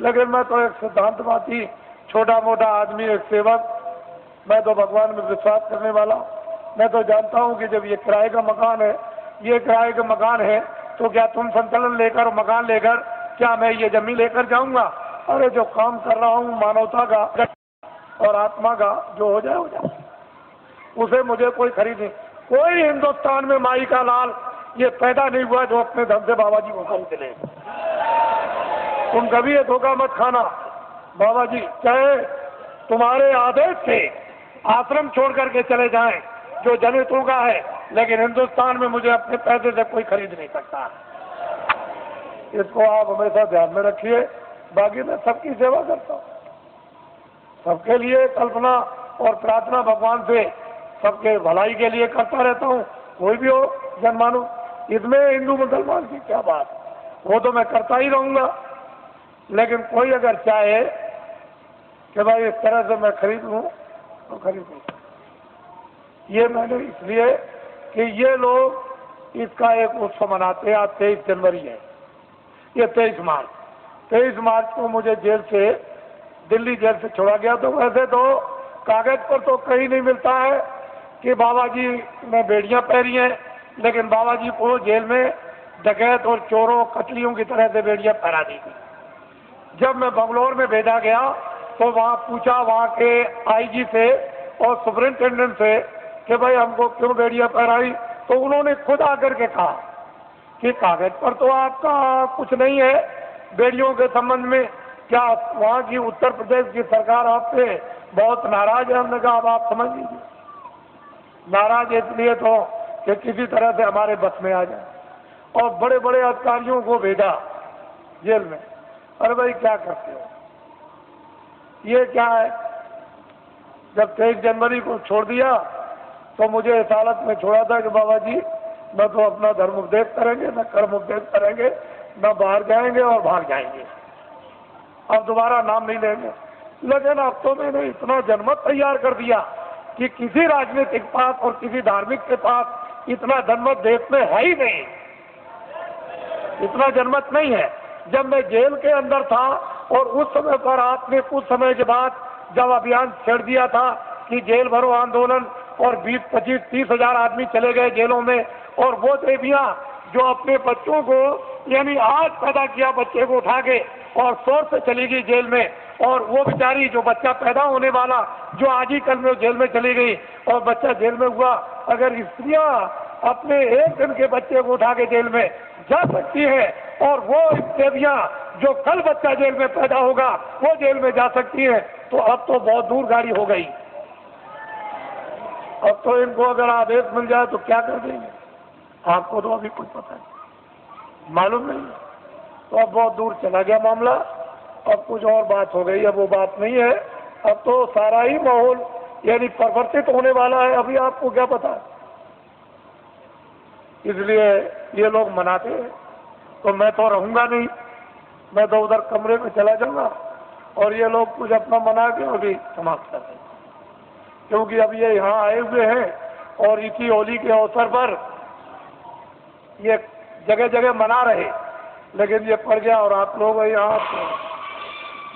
लेकिन मैं तो एक सिद्धांतवादी छोटा मोटा आदमी, एक सेवक, मैं तो भगवान में विश्वास करने वाला। मैं तो जानता हूँ कि जब ये किराए का मकान है, ये किराए का मकान है, तो क्या तुम संतुलन लेकर मकान लेकर क्या मैं ये जमीन लेकर जाऊंगा? अरे जो काम कर रहा हूँ मानवता का और आत्मा का, जो हो जाए उसे मुझे कोई खरीद नहीं। कोई हिंदुस्तान में माई का लाल ये पैदा नहीं हुआ जो अपने धन से बाबा जी को खरीद ले। तुम कभी ये धोखा मत खाना। बाबा जी चाहे तुम्हारे आदेश से आश्रम छोड़ करके चले जाएं जो जनहितों का है, लेकिन हिंदुस्तान में मुझे अपने पैसे से कोई खरीद नहीं सकता। इसको आप हमेशा ध्यान में रखिए। बाकी मैं सबकी सेवा करता हूँ, सबके लिए कल्पना और प्रार्थना भगवान से सबके भलाई के लिए करता रहता हूँ। कोई भी हो जनमानव, इसमें हिंदू मुसलमान की क्या बात, वो तो मैं करता ही रहूंगा। लेकिन कोई अगर चाहे कि भाई इस तरह से मैं खरीद लूँ तो खरीद लूँ। ये मैंने इसलिए कि ये लोग इसका एक उत्सव मनाते हैं। आज 23 जनवरी है, ये 23 मार्च को मुझे जेल से, दिल्ली जेल से छोड़ा गया। तो वैसे तो कागज पर तो कहीं नहीं मिलता है कि बाबा जी ने बेड़ियां पहनी हैं, लेकिन बाबा जी को जेल में डकैत और चोरों कतलियों की तरह से बेड़ियां पहना दी थी। जब मैं बंगलौर में भेजा गया तो वहाँ पूछा वहाँ के आईजी से और सुपरिंटेंडेंट से कि भाई हमको क्यों बेड़ियां पहनाई, तो उन्होंने खुद आकर के कहा कि कागज पर तो आपका कुछ नहीं है बेड़ियों के संबंध में, क्या वहाँ की उत्तर प्रदेश की सरकार आपसे बहुत नाराज है? हमने कहा अब आप समझ लीजिए, नाराज इसलिए तो कि किसी तरह से हमारे बस में आ जाए। और बड़े बड़े अधिकारियों को भेजा जेल में। अरे भाई क्या करते हो, ये क्या है? जब 23 जनवरी को छोड़ दिया तो मुझे इस हालत में छोड़ा था कि बाबा जी न तो अपना धर्म उपदेश करेंगे, न कर्म उपदेश करेंगे, न बाहर जाएंगे और भाग जाएंगे, अब दोबारा नाम नहीं लेंगे। लेकिन अब तो मैंने इतना जनमत तैयार कर दिया कि किसी राजनीतिक पास और किसी धार्मिक के पास इतना जनमत देश में है ही नहीं, इतना जनमत नहीं है। जब मैं जेल के अंदर था और उस समय पर आपने कुछ समय के बाद जब अभियान छेड़ दिया था कि जेल भरो आंदोलन, और 20, 25, 30 हजार आदमी चले गए जेलों में, और वो देवियां जो अपने बच्चों को, यानी आज पैदा किया बच्चे को उठा के और शोर से चली गई जेल में, और वो बेचारी जो बच्चा पैदा होने वाला जो आज ही कल में जेल में चली गई और बच्चा जेल में हुआ। अगर स्त्रियां अपने एक दिन के बच्चे को उठा के जेल में जा सकती है और वो देवियां जो कल बच्चा जेल में पैदा होगा वो जेल में जा सकती है, तो अब तो बहुत दूर गाड़ी हो गई। अब तो इनको अगर आदेश मिल जाए तो क्या कर देंगे, आपको तो अभी कुछ पता है, मालूम नहीं। तो अब बहुत दूर चला गया मामला, अब कुछ और बात हो गई। अब वो बात नहीं है, अब तो सारा ही माहौल यानी परिवर्तित होने वाला है, अभी आपको क्या पता है। इसलिए ये लोग मनाते हैं, तो मैं तो रहूंगा नहीं, मैं तो उधर कमरे में चला जाऊंगा और ये लोग कुछ अपना मना के अभी समाप्त कर देंगे। क्योंकि अब ये यहाँ आए हुए हैं और इसी होली के अवसर पर ये जगह जगह मना रहे, लेकिन ये पड़ गया। और आप लोग यहाँ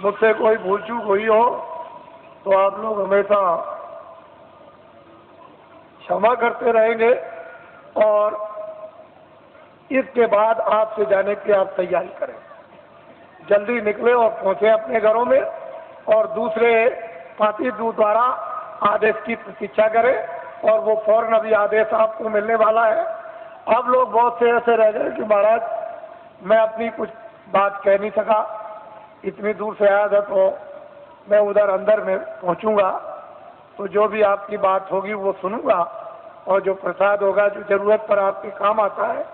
मुझसे कोई भूल चूक हुई हो तो आप लोग हमेशा क्षमा करते रहेंगे। और इसके बाद आपसे जाने की आप तैयारी करें, जल्दी निकले और पहुंचे अपने घरों में, और दूसरे पार्टी द्वारा आदेश की प्रतीक्षा करें और वो फौरन अभी आदेश आपको मिलने वाला है। अब लोग बहुत से ऐसे रह गए कि महाराज मैं अपनी कुछ बात कह नहीं सका, इतनी दूर से आया था, तो मैं उधर अंदर में पहुंचूंगा तो जो भी आपकी बात होगी वो सुनूंगा, और जो प्रसाद होगा जो जरूरत पर आपके काम आता है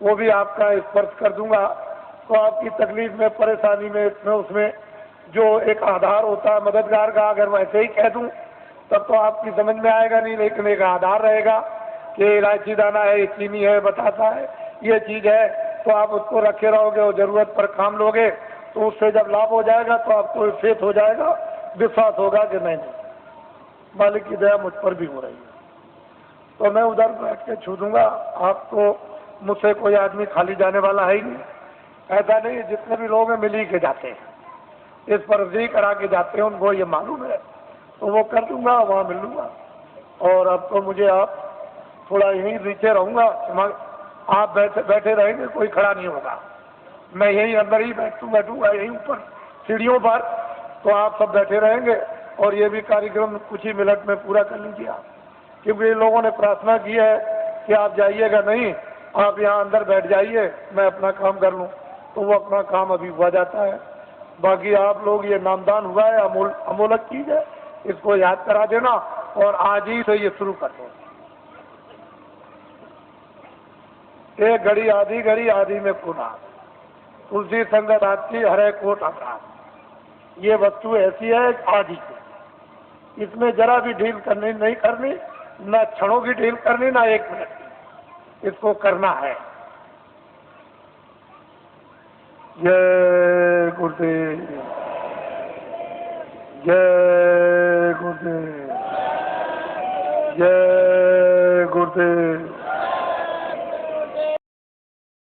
वो भी आपका स्पर्श कर दूंगा। तो आपकी तकलीफ में, परेशानी में, इसमें उसमें जो एक आधार होता है मददगार का, अगर वैसे ही कह दूं तब तो आपकी समझ में आएगा नहीं, लेकिन एक आधार रहेगा कि इलायची दाना है, चीनी है, बतासा है, ये चीज है, तो आप उसको रखे रहोगे और जरूरत पर काम लोगे, तो उससे जब लाभ हो जाएगा तो आपको फेथ हो जाएगा, विश्वास होगा कि नहीं मालिक की दया मुझ पर भी हो रही है। तो मैं उधर बैठ के छू दूंगा आपको, मुझसे कोई आदमी खाली जाने वाला है ही नहीं। ऐसा नहीं, जितने भी लोग हैं मिल ही के जाते हैं, इस पर जी करा के जाते हैं, उनको ये मालूम है, तो वो कर दूंगा, वहाँ मिल लूँगा। और अब तो मुझे आप थोड़ा यहीं नीचे रहूँगा, आप बैठे रहेंगे, कोई खड़ा नहीं होगा, मैं यहीं अंदर ही बैठूंगा यहीं ऊपर सीढ़ियों पर, तो आप सब बैठे रहेंगे और ये भी कार्यक्रम कुछ ही मिनट में पूरा कर लीजिए आप, क्योंकि इन लोगों ने प्रार्थना की है कि आप जाइएगा नहीं, आप यहाँ अंदर बैठ जाइए, मैं अपना काम कर लूँ, तो वो अपना काम अभी हुआ जाता है। बाकी आप लोग ये नामदान हुआ है, अमोलक चीज है, इसको याद करा देना और आज ही से ये शुरू कर दो। एक घड़ी आधी में पुना, तुलसी संगत आपकी हरे कोट आकाश। ये वस्तु ऐसी है आदि की, इसमें जरा भी ढील करनी नहीं करनी, न क्षणों की ढील करनी, ना एक मिनट की, इसको करना है। जय गुरुदेव, जय गुरुदेव, जय गुरुदेव।